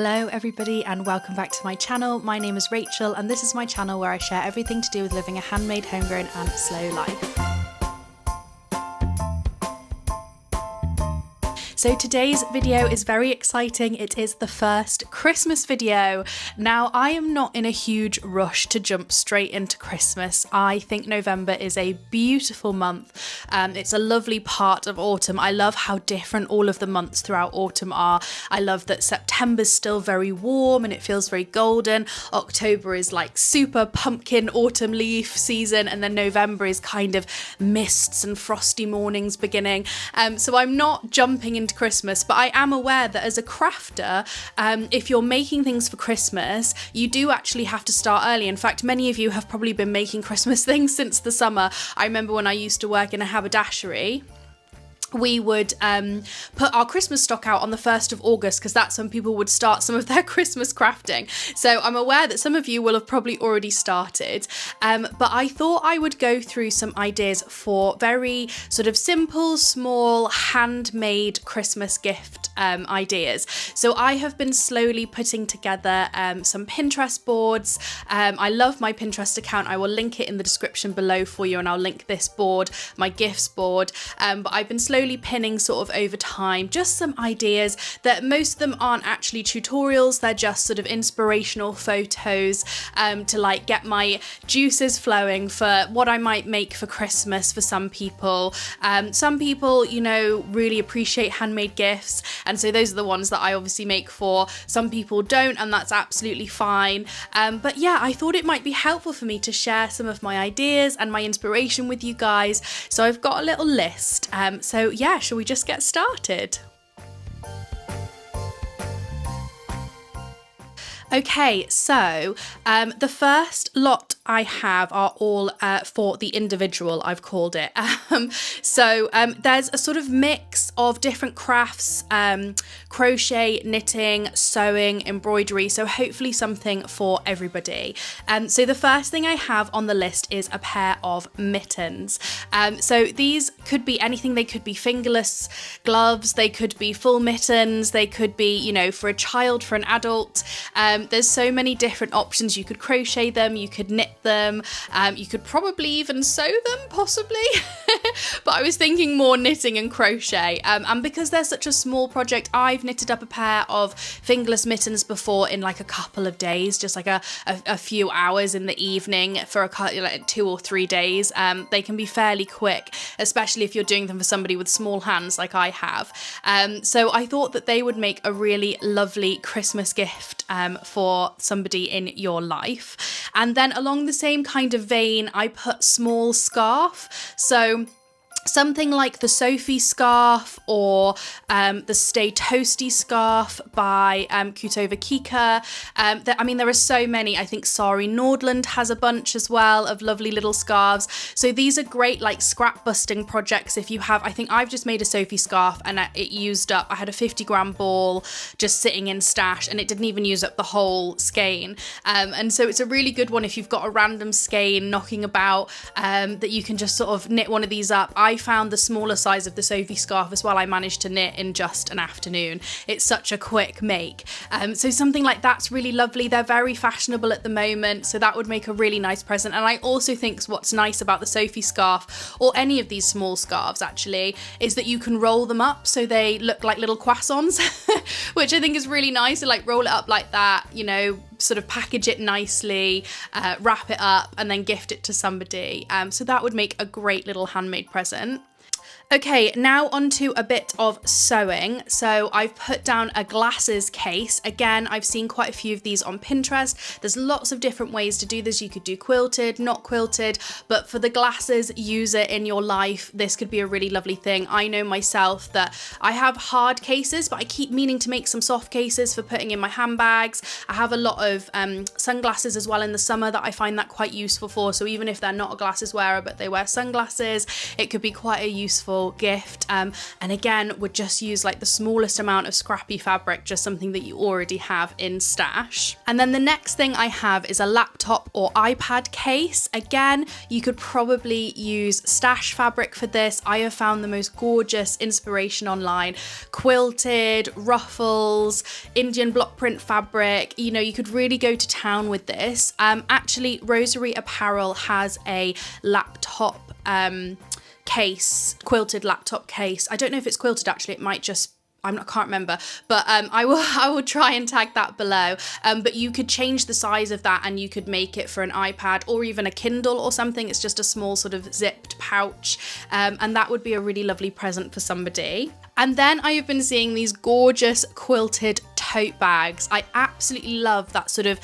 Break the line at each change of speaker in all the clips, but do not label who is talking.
Hello everybody and welcome back to my channel. My name is Rachel and this is my channel where I share everything to do with living a handmade, homegrown and slow life. So today's video is very exciting. It is the first Christmas video. Now, I am not in a huge rush to jump straight into Christmas. I think November is a beautiful month. It's a lovely part of autumn. I love how different all of the months throughout autumn are. I love that September's still very warm and it feels very golden. October is like super pumpkin autumn leaf season, and then November is kind of mists and frosty mornings beginning. So I'm not jumping into Christmas, but I am aware that as a crafter, if you're making things for Christmas, you do actually have to start early. In fact, many of you have probably been making Christmas things since the summer. I remember when I used to work in a haberdashery, we would put our Christmas stock out on the 1st of August because that's when people would start some of their Christmas crafting. So I'm aware that some of you will have probably already started, but I thought I would go through some ideas for very sort of simple, small, handmade Christmas gift ideas. So I have been slowly putting together some Pinterest boards. I love my Pinterest account. I will link it in the description below for you, and I'll link this board, my gifts board, but I've been slowly pinning sort of over time just some ideas that most of them aren't actually tutorials, they're just sort of inspirational photos to like get my juices flowing for what I might make for Christmas for some people. Some people, you know, really appreciate handmade gifts, and so those are the ones that I obviously make for. Some people don't, and that's absolutely fine. But yeah, I thought it might be helpful for me to share some of my ideas and my inspiration with you guys. So I've got a little list. So yeah, shall we just get started? Okay, so the first lot I have are all for the individual, I've called it. So there's a sort of mix of different crafts, crochet, knitting, sewing, embroidery, so hopefully something for everybody. So the first thing I have on the list is a pair of mittens. So these could be anything. They could be fingerless gloves, they could be full mittens, they could be, you know, for a child, for an adult. There's so many different options. You could crochet them, you could knit them, you could probably even sew them, possibly. But I was thinking more knitting and crochet. And because they're such a small project, I've knitted up a pair of fingerless mittens before in like a couple of days, just like a few hours in the evening for like 2 or 3 days. They can be fairly quick, especially if you're doing them for somebody with small hands like I have. So I thought that they would make a really lovely Christmas gift for somebody in your life. And then along the same kind of vein, I put small scarf. So something like the Sophie scarf or the Stay Toasty scarf by Kutova Kika. I mean, there are so many. I think Sari Nordland has a bunch as well of lovely little scarves. So these are great like scrap busting projects if you have. I think I've just made a Sophie scarf and it used up, I had a 50-gram ball just sitting in stash and it didn't even use up the whole skein. And so it's a really good one if you've got a random skein knocking about that you can just sort of knit one of these up. I found the smaller size of the Sophie scarf as well. I managed to knit in just an afternoon. It's such a quick make. So something like that's really lovely. They're very fashionable at the moment, so that would make a really nice present. And I also think what's nice about the Sophie scarf, or any of these small scarves actually, is that you can roll them up so they look like little croissants, which I think is really nice. To like roll it up like that, you know, sort of package it nicely, wrap it up and then gift it to somebody. So that would make a great little handmade present. Okay, now onto a bit of sewing. So I've put down a glasses case. Again, I've seen quite a few of these on Pinterest. There's lots of different ways to do this. You could do quilted, not quilted, but for the glasses user in your life, this could be a really lovely thing. I know myself that I have hard cases, but I keep meaning to make some soft cases for putting in my handbags. I have a lot of sunglasses as well in the summer that I find that quite useful for. So even if they're not a glasses wearer, but they wear sunglasses, it could be quite a useful beautiful gift. And again, would just use like the smallest amount of scrappy fabric, just something that you already have in stash. And then the next thing I have is a laptop or iPad case. Again, you could probably use stash fabric for this. I have found the most gorgeous inspiration online. Quilted, ruffles, Indian block print fabric. You know, you could really go to town with this. Actually, Rosary Apparel has a laptop case, quilted laptop case. I don't know if it's quilted actually, it might just, I can't remember, but I will try and tag that below. But you could change the size of that and you could make it for an iPad or even a Kindle or something. It's just a small sort of zipped pouch, and that would be a really lovely present for somebody. And then I have been seeing these gorgeous quilted tote bags. I absolutely love that sort of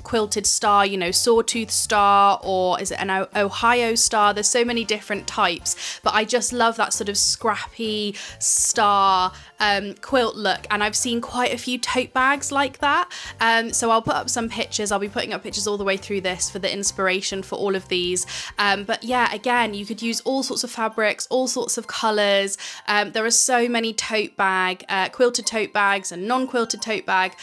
quilted star, you know, sawtooth star, or is it an Ohio star? There's so many different types, but I just love that sort of scrappy star quilt look. And I've seen quite a few tote bags like that. So I'll put up some pictures. I'll be putting up pictures all the way through this for the inspiration for all of these. But yeah, again, you could use all sorts of fabrics, all sorts of colors. There are so many tote bag, quilted tote bags and non-quilted tote bag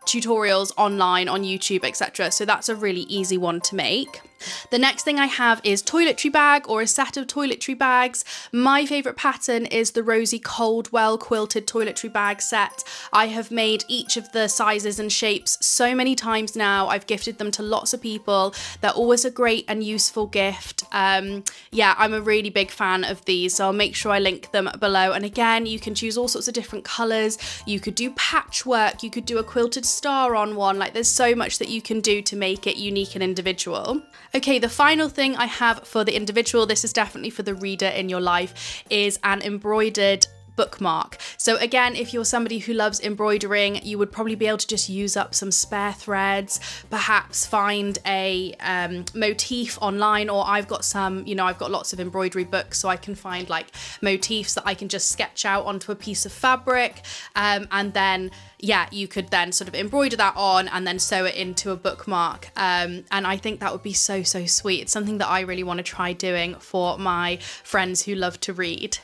tutorials online on YouTube, etc. So that's a really easy one to make. The next thing I have is toiletry bag or a set of toiletry bags. My favourite pattern is the Rosie Coldwell quilted toiletry bag set. I have made each of the sizes and shapes so many times now. I've gifted them to lots of people. They're always a great and useful gift. Yeah, I'm a really big fan of these, so I'll make sure I link them below. And again, you can choose all sorts of different colours. You could do patchwork, you could do a quilted star on one. Like, there's so much that you can do to make it unique and individual. Okay, the final thing I have for the individual, this is definitely for the reader in your life, is an embroidered bookmark. So again, if you're somebody who loves embroidering, you would probably be able to just use up some spare threads, perhaps find a motif online, or I've got some, you know, I've got lots of embroidery books, so I can find like motifs that I can just sketch out onto a piece of fabric, and then yeah, you could then sort of embroider that on and then sew it into a bookmark. And I think that would be so sweet. It's something that I really want to try doing for my friends who love to read.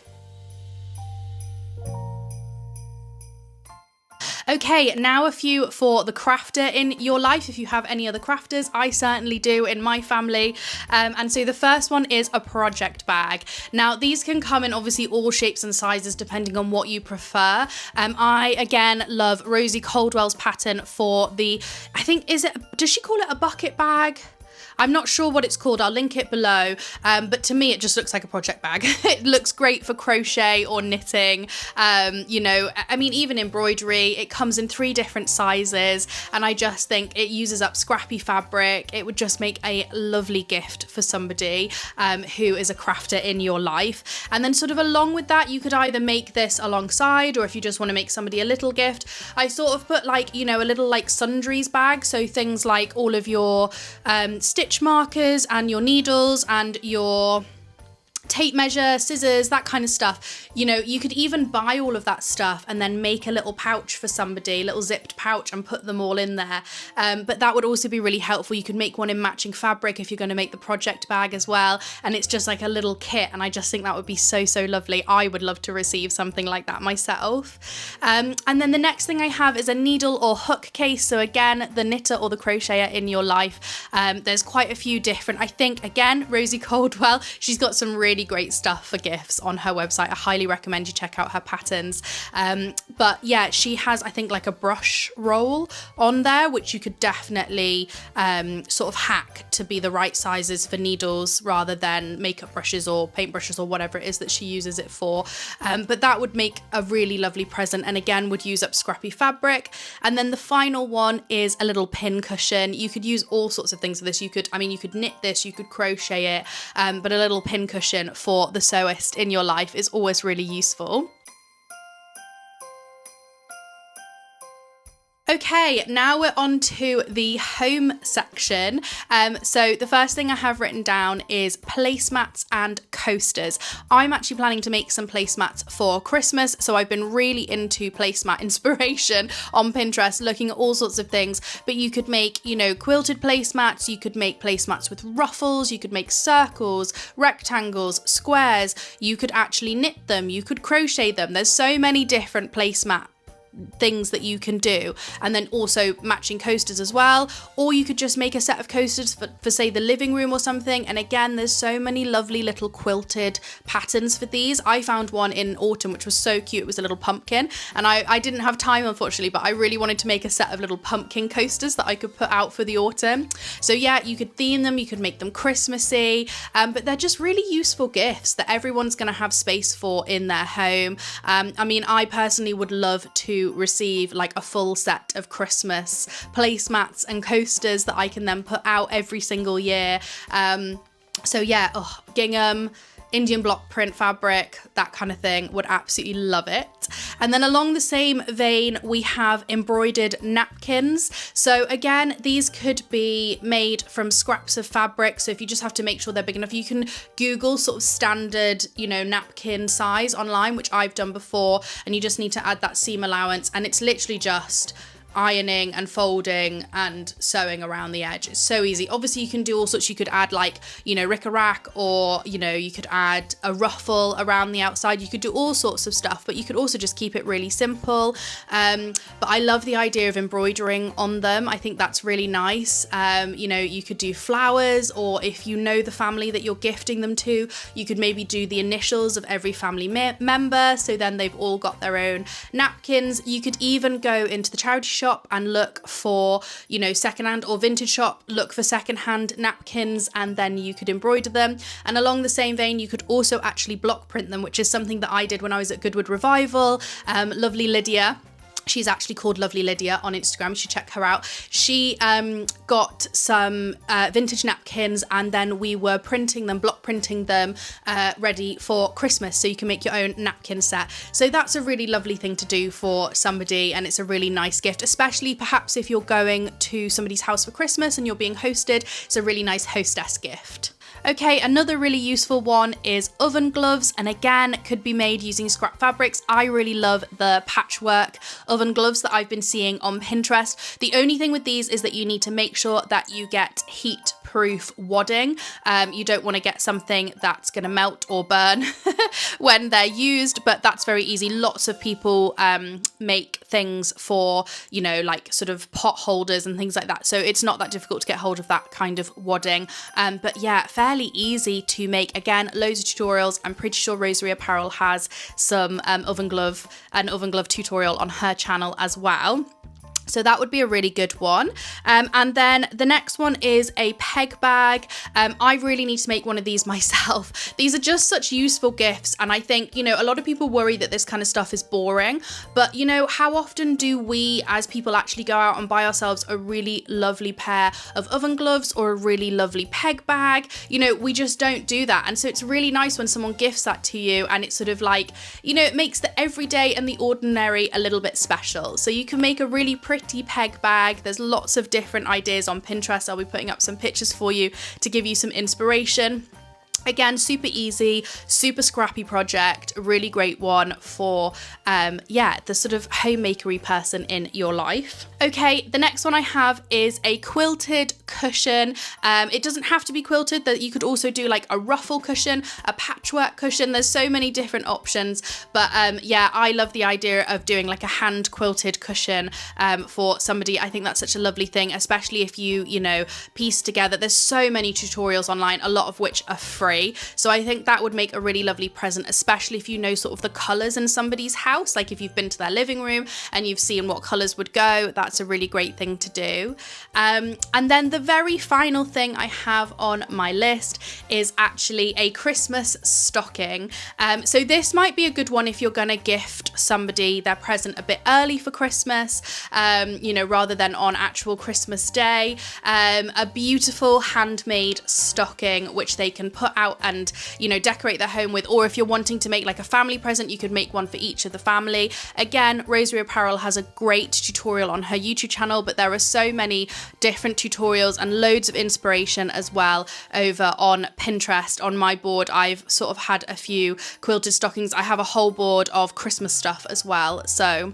Okay, now a few for the crafter in your life. If you have any other crafters, I certainly do in my family. And so the first one is a project bag. Now, these can come in obviously all shapes and sizes depending on what you prefer. I, again, love Rosie Coldwell's pattern for the, I think, does she call it a bucket bag? I'm not sure what it's called, I'll link it below, but to me it just looks like a project bag. It looks great for crochet or knitting, you know, I mean, even embroidery. It comes in 3 different sizes, and I just think it uses up scrappy fabric. It would just make a lovely gift for somebody who is a crafter in your life. And then sort of along with that, you could either make this alongside, or if you just want to make somebody a little gift, I sort of put like, you know, a little like sundries bag, so things like all of your stitch markers and your needles and your tape measure, scissors, that kind of stuff. You know, you could even buy all of that stuff and then make a little pouch for somebody, a little zipped pouch, and put them all in there. But that would also be really helpful. You could make one in matching fabric if you're going to make the project bag as well. And it's just like a little kit. And I just think that would be so lovely. I would love to receive something like that myself. And then the next thing I have is a needle or hook case. So again, the knitter or the crocheter in your life. There's quite a few different, I think, again, Rosie Coldwell, she's got some really great stuff for gifts on her website. I highly recommend you check out her patterns. But yeah, she has, I think, like a brush roll on there, which you could definitely sort of hack to be the right sizes for needles rather than makeup brushes or paint brushes or whatever it is that she uses it for. But that would make a really lovely present, and again would use up scrappy fabric. And then the final one is a little pin cushion. You could use all sorts of things for this. You could knit this, you could crochet it, but a little pin cushion for the sewist in your life is always really useful. Okay, now we're on to the home section. So the first thing I have written down is placemats and coasters. I'm actually planning to make some placemats for Christmas, so I've been really into placemat inspiration on Pinterest, looking at all sorts of things. But you could make, quilted placemats, you could make placemats with ruffles, you could make circles, rectangles, squares, you could actually knit them, you could crochet them. There's so many different placemat things that you can do, and then also matching coasters as well, or you could just make a set of coasters for say the living room or something. And again, there's so many lovely little quilted patterns for these. I found one in autumn which was so cute. It was a little pumpkin, and I didn't have time unfortunately, but I really wanted to make a set of little pumpkin coasters that I could put out for the autumn. So yeah, you could theme them, you could make them Christmassy, but they're just really useful gifts that everyone's going to have space for in their home. I mean, I personally would love to receive like a full set of Christmas placemats and coasters that I can then put out every single year. So yeah, gingham, Indian block print fabric, that kind of thing, would absolutely love it. And then along the same vein, we have embroidered napkins. So again, these could be made from scraps of fabric. So if you just have to make sure they're big enough, you can Google sort of standard, napkin size online, which I've done before. And you just need to add that seam allowance, and it's literally just ironing and folding and sewing around the edge. It's so easy. Obviously you can do all sorts. You could add rick-a-rack, or you could add a ruffle around the outside. You could do all sorts of stuff, but you could also just keep it really simple. But I love the idea of embroidering on them. I think that's really nice. You could do flowers, or if you know the family that you're gifting them to, you could maybe do the initials of every family member, so then they've all got their own napkins. You could even go into the charity shop and look for, secondhand, or vintage shop, look for secondhand napkins, and then you could embroider them. And along the same vein, you could also actually block print them, which is something that I did when I was at Goodwood Revival. Lovely Lydia, she's actually called Lovely Lydia on Instagram, you should check her out. She got some vintage napkins, and then we were printing them, block printing them, ready for Christmas, so you can make your own napkin set. So that's a really lovely thing to do for somebody, and it's a really nice gift, especially perhaps if you're going to somebody's house for Christmas and you're being hosted. It's a really nice hostess gift. Okay, another really useful one is oven gloves, and again, could be made using scrap fabrics. I really love the patchwork oven gloves that I've been seeing on Pinterest. The only thing with these is that you need to make sure that you get heat proof wadding. You don't want to get something that's going to melt or burn when they're used, but that's very easy. Lots of people make things for, sort of pot holders and things like that. So it's not that difficult to get hold of that kind of wadding. But yeah, fairly easy to make. Again, loads of tutorials. I'm pretty sure Rosary Apparel has some oven glove tutorial on her channel as well. So that would be a really good one. And then the next one is a peg bag. I really need to make one of these myself. These are just such useful gifts. And I think, a lot of people worry that this kind of stuff is boring. But, how often do we as people actually go out and buy ourselves a really lovely pair of oven gloves or a really lovely peg bag? We just don't do that. And so it's really nice when someone gifts that to you, and it's sort of like, it makes the everyday and the ordinary a little bit special. So you can make a really pretty peg bag. There's lots of different ideas on Pinterest. I'll be putting up some pictures for you to give you some inspiration. Again, super easy, super scrappy project, a really great one for, the sort of homemakery person in your life. Okay, the next one I have is a quilted cushion. It doesn't have to be quilted, that you could also do like a ruffle cushion, a patchwork cushion. There's so many different options, but I love the idea of doing like a hand quilted cushion for somebody. I think that's such a lovely thing, especially if you piece together. There's so many tutorials online, a lot of which are free. So I think that would make a really lovely present, especially if you know sort of the colours in somebody's house. Like if you've been to their living room and you've seen what colours would go, that's a really great thing to do. And then the very final thing I have on my list is actually a Christmas stocking. So this might be a good one if you're going to gift somebody their present a bit early for Christmas, rather than on actual Christmas Day. A beautiful handmade stocking which they can put out and, you know, decorate their home with. Or if you're wanting to make like a family present, you could make one for each of the family. Again, Rosary Apparel has a great tutorial on her YouTube channel, but there are so many different tutorials and loads of inspiration as well over on Pinterest. On my board, I've sort of had a few quilted stockings. I have a whole board of Christmas stuff as well, so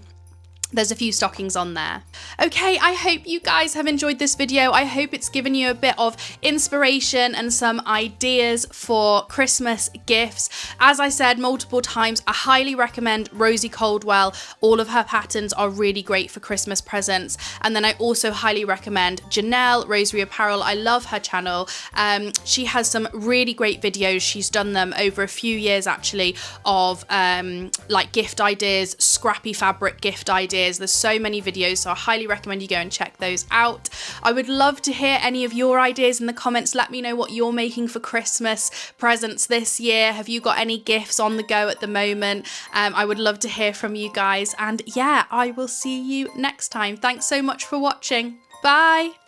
there's a few stockings on there. Okay, I hope you guys have enjoyed this video. I hope it's given you a bit of inspiration and some ideas for Christmas gifts. As I said multiple times, I highly recommend Rosie Coldwell. All of her patterns are really great for Christmas presents. And then I also highly recommend Janelle, Rosary Apparel. I love her channel. She has some really great videos. She's done them over a few years actually of like gift ideas, scrappy fabric gift ideas. There's so many videos, so I highly recommend you go and check those out. I would love to hear any of your ideas in the comments. Let me know what you're making for Christmas presents this year. Have you got any gifts on the go at the moment? I would love to hear from you guys, and yeah, I will see you next time. Thanks so much for watching. Bye.